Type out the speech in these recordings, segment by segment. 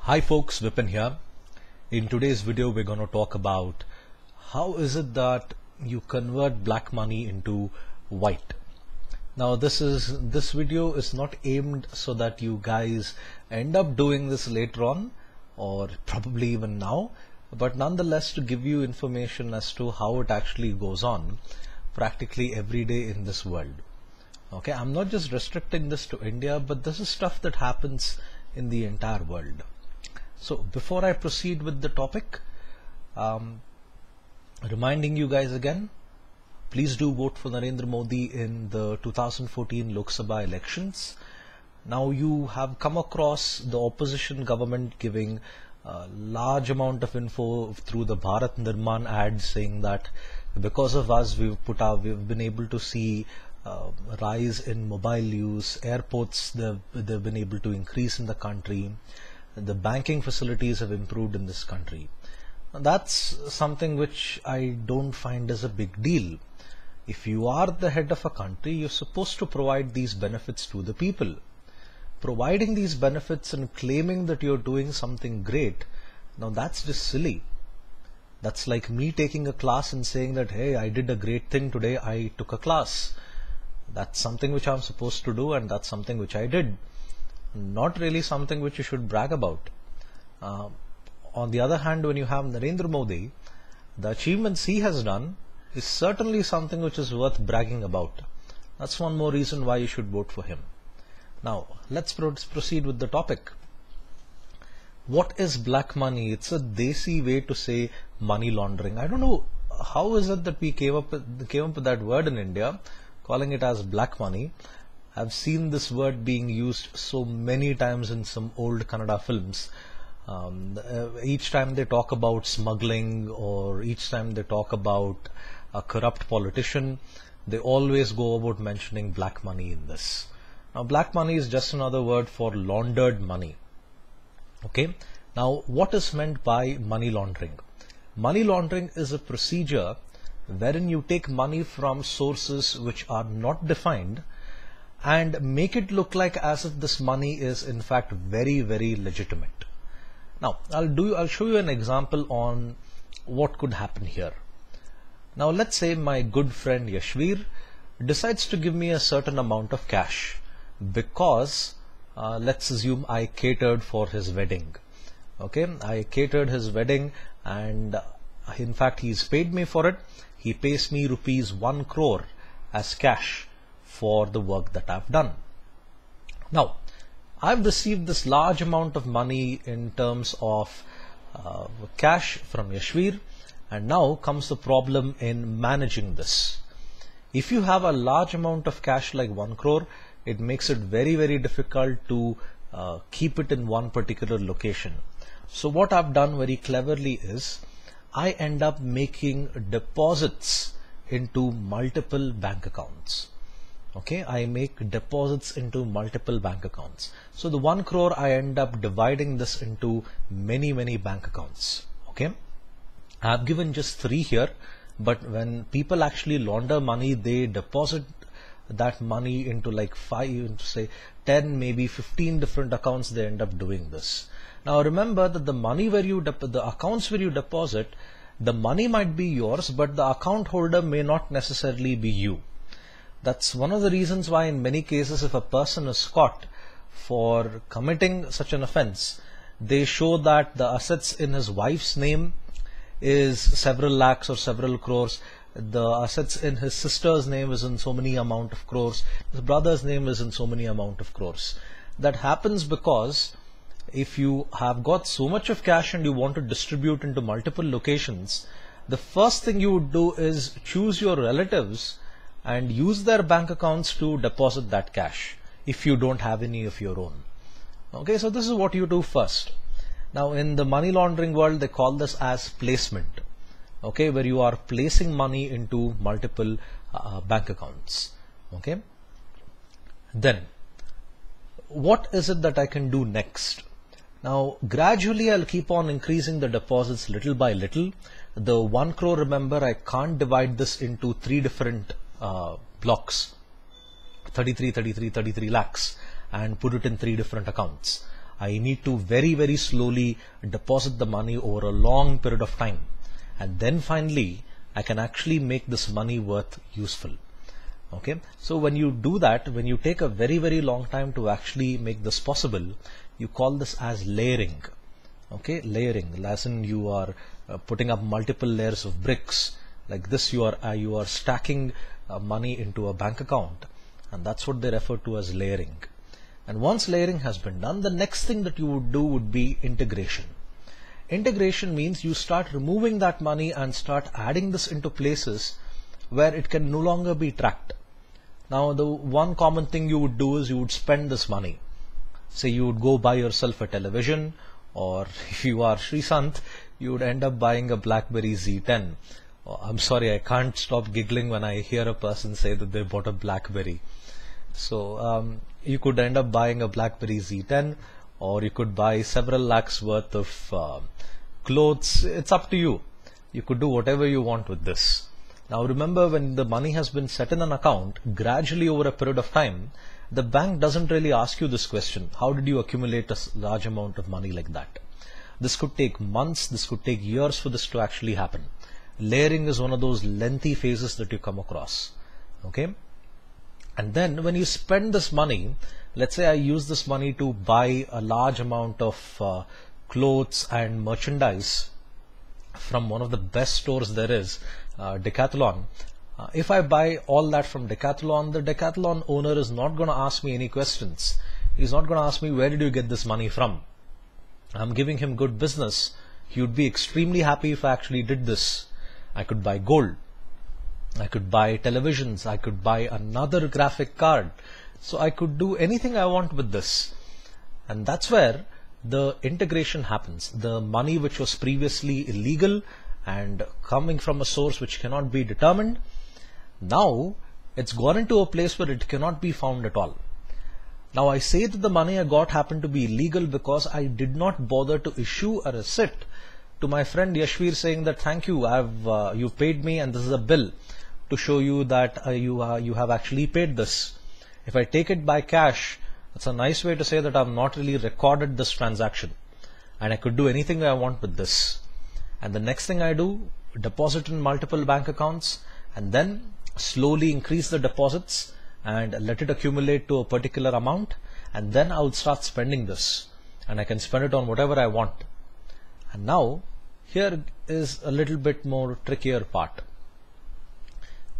Hi folks, Vipin here. In today's video we're going to talk about how is it that you convert black money into white. Now this video is not aimed so that you guys end up doing this later on or probably even now, but nonetheless to give you information as to how it actually goes on practically every day in this world. Okay, I'm not just restricting this to India, but this is stuff that happens in the entire world. So before I proceed with the topic, reminding you guys again, please do vote for Narendra Modi in the 2014 Lok Sabha elections. Now you have come across the opposition government giving a large amount of info through the Bharat Nirman ad saying that because of us we've been able to see rise in mobile use, airports they've been able to increase in the country, the banking facilities have improved in this country. That's something which I don't find as a big deal. If you are the head of a country, you're supposed to provide these benefits to the people. Providing these benefits and claiming that you're doing something great, now that's just silly. That's like me taking a class and saying that, hey, I did a great thing today, I took a class. That's something which I'm supposed to do, and that's something which I did. Not really something which you should brag about. On the other hand, when you have Narendra Modi, the achievements he has done is certainly something which is worth bragging about. That's one more reason why you should vote for him. Now, let's proceed with the topic. What is black money? It's a desi way to say money laundering. I don't know how is it that we came up with that word in India, calling it as black money. I've seen this word being used so many times in some old Kannada films. Each time they talk about smuggling or each time they talk about a corrupt politician, they always go about mentioning black money in this. Now, black money is just another word for laundered money. Okay. Now, what is meant by money laundering? Money laundering is a procedure wherein you take money from sources which are not defined and make it look like as if this money is in fact very, very legitimate. Now, I'll show you an example on what could happen here. Now, let's say my good friend Yashveer decides to give me a certain amount of cash because let's assume I catered for his wedding. Okay, I catered his wedding and in fact he's paid me for it. He pays me rupees 1 crore as cash for the work that I've done. Now, I've received this large amount of money in terms of cash from Yashveer, and now comes the problem in managing this. If you have a large amount of cash like 1 crore, it makes it very, very difficult to keep it in one particular location. So what I've done very cleverly is I end up making deposits into multiple bank accounts. Okay, I make deposits into multiple bank accounts. So the 1 crore, I end up dividing this into many, many bank accounts. Okay, I have given just 3 here, but when people actually launder money, they deposit that money into like 5, say 10, maybe 15 different accounts. They end up doing this. Now remember that the money where you the accounts where you deposit, the money might be yours, but the account holder may not necessarily be you. That's one of the reasons why in many cases if a person is caught for committing such an offense, they show that the assets in his wife's name is several lakhs or several crores. The assets in his sister's name is in so many amount of crores. His brother's name is in so many amount of crores. That happens because if you have got so much of cash and you want to distribute into multiple locations, the first thing you would do is choose your relatives and use their bank accounts to deposit that cash if you don't have any of your own. Okay, so this is what you do first. Now in the money laundering world, they call this as placement. Okay, where you are placing money into multiple bank accounts. Okay, then what is it that I can do next? Now gradually I'll keep on increasing the deposits little by little. The 1 crore, remember, I can't divide this into 3 different blocks, 33 lakhs, and put it in 3 different accounts. I need to very, very slowly deposit the money over a long period of time. And then finally, I can actually make this money worth useful. Okay, so when you do that, when you take a very, very long time to actually make this possible, you call this as layering. Okay, layering, as in you are putting up multiple layers of bricks. Like this, you are stacking money into a bank account, and that's what they refer to as layering. And once layering has been done, the next thing that you would do would be integration. Integration means you start removing that money and start adding this into places where it can no longer be tracked. Now, the one common thing you would do is you would spend this money. Say you would go buy yourself a television, or if you are Srisant, you would end up buying a BlackBerry Z10. Oh, I'm sorry, I can't stop giggling when I hear a person say that they bought a BlackBerry. So you could end up buying a BlackBerry Z10, or you could buy several lakhs worth of clothes. It's up to you. You could do whatever you want with this. Now remember, when the money has been set in an account, gradually over a period of time, the bank doesn't really ask you this question: how did you accumulate a large amount of money like that? This could take months, this could take years for this to actually happen. Layering is one of those lengthy phases that you come across. Okay? And then when you spend this money, let's say I use this money to buy a large amount of clothes and merchandise from one of the best stores there is, Decathlon. If I buy all that from Decathlon, the Decathlon owner is not going to ask me any questions. He's not going to ask me, where did you get this money from? I'm giving him good business. He would be extremely happy if I actually did this. I could buy gold. I could buy televisions. I could buy another graphic card. So I could do anything I want with this. And that's where the integration happens. The money which was previously illegal and coming from a source which cannot be determined, now it's gone into a place where it cannot be found at all. Now I say that the money I got happened to be illegal because I did not bother to issue a receipt to my friend Yashveer saying that thank you, you paid me and this is a bill to show you that you have actually paid this. If I take it by cash, it's a nice way to say that I've not really recorded this transaction and I could do anything I want with this. And the next thing I do, deposit in multiple bank accounts and then slowly increase the deposits and let it accumulate to a particular amount, and then I would start spending this and I can spend it on whatever I want. And now here is a little bit more trickier part.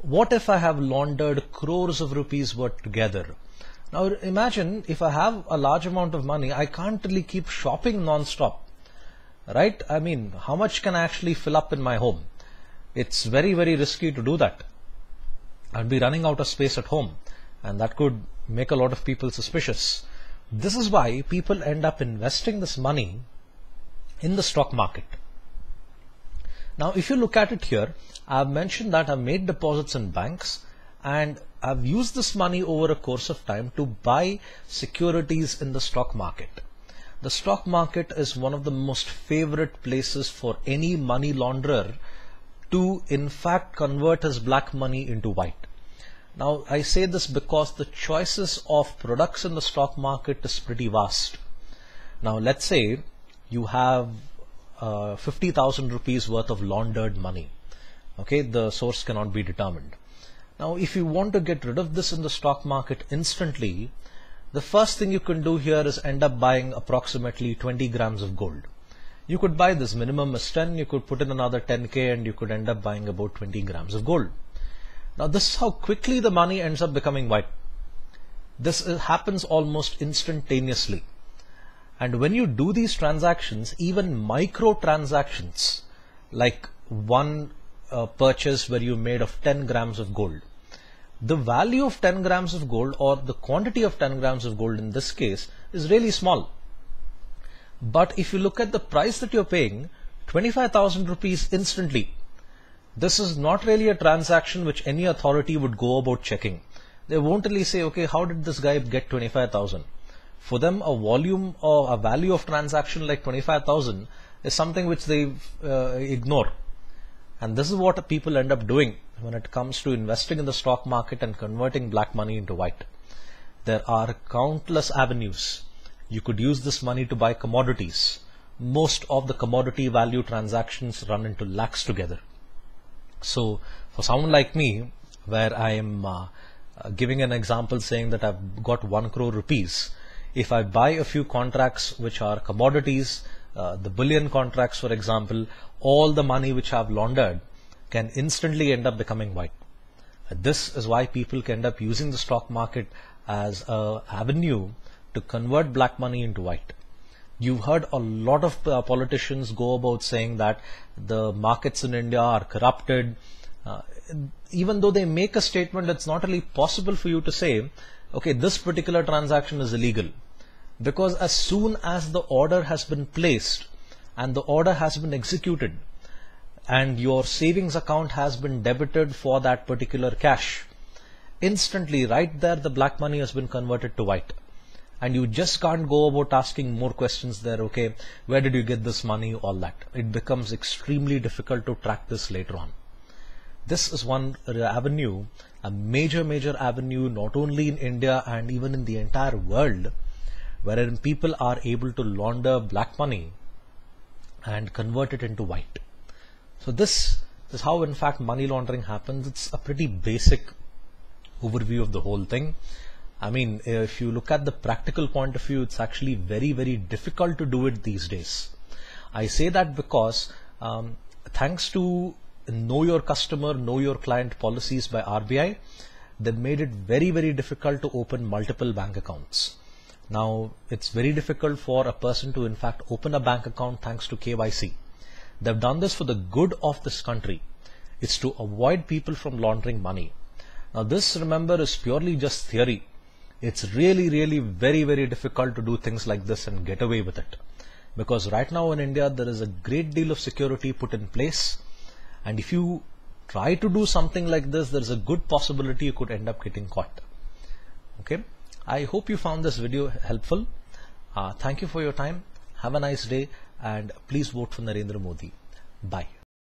What if I have laundered crores of rupees worth together? Now imagine if I have a large amount of money, I can't really keep shopping non-stop, right? I mean, how much can I actually fill up in my home? It's very, very risky to do that. I'd be running out of space at home, and that could make a lot of people suspicious. This is why people end up investing this money in the stock market. Now, if you look at it here, I've mentioned that I've made deposits in banks and I've used this money over a course of time to buy securities in the stock market. The stock market is one of the most favorite places for any money launderer to in fact convert his black money into white. Now I say this because the choices of products in the stock market is pretty vast. Now let's say you have 50,000 rupees worth of laundered money. Okay, the source cannot be determined. Now if you want to get rid of this in the stock market instantly, the first thing you can do here is end up buying approximately 20 grams of gold. You could buy this, minimum is 10, you could put in another 10k and you could end up buying about 20 grams of gold. Now this is how quickly the money ends up becoming white. This happens almost instantaneously. And when you do these transactions, even micro transactions like one purchase where you made of 10 grams of gold, the value of 10 grams of gold or the quantity of 10 grams of gold in this case is really small. But if you look at the price that you're paying, 25,000 rupees instantly, this is not really a transaction which any authority would go about checking. They won't really say, okay, how did this guy get 25,000? For them, a volume or a value of transaction like 25,000 is something which they ignore. And this is what people end up doing when it comes to investing in the stock market and converting black money into white. There are countless avenues. You could use this money to buy commodities. Most of the commodity value transactions run into lakhs together. So for someone like me, where I am giving an example saying that I've got 1 crore rupees, if I buy a few contracts which are commodities, the bullion contracts for example, all the money which I've laundered can instantly end up becoming white. This is why people can end up using the stock market as an avenue to convert black money into white. You've heard a lot of politicians go about saying that the markets in India are corrupted. Even though they make a statement, it's not really possible for you to say, okay, this particular transaction is illegal. Because as soon as the order has been placed and the order has been executed and your savings account has been debited for that particular cash, instantly right there the black money has been converted to white. And you just can't go about asking more questions there, okay, where did you get this money, all that. It becomes extremely difficult to track this later on. This is one avenue, a major avenue, not only in India and even in the entire world, wherein people are able to launder black money and convert it into white. So this is how in fact money laundering happens. It's a pretty basic overview of the whole thing. I mean, if you look at the practical point of view, it's actually very difficult to do it these days. I say that because thanks to know your customer, know your client policies by RBI, they made it very difficult to open multiple bank accounts. Now, it's very difficult for a person to in fact open a bank account thanks to KYC. They've done this for the good of this country. It's to avoid people from laundering money. Now this, remember, is purely just theory. It's really very difficult to do things like this and get away with it. Because right now in India, there is a great deal of security put in place. And if you try to do something like this, there's a good possibility you could end up getting caught. Okay. I hope you found this video helpful. Thank you for your time. Have a nice day and please vote for Narendra Modi. Bye.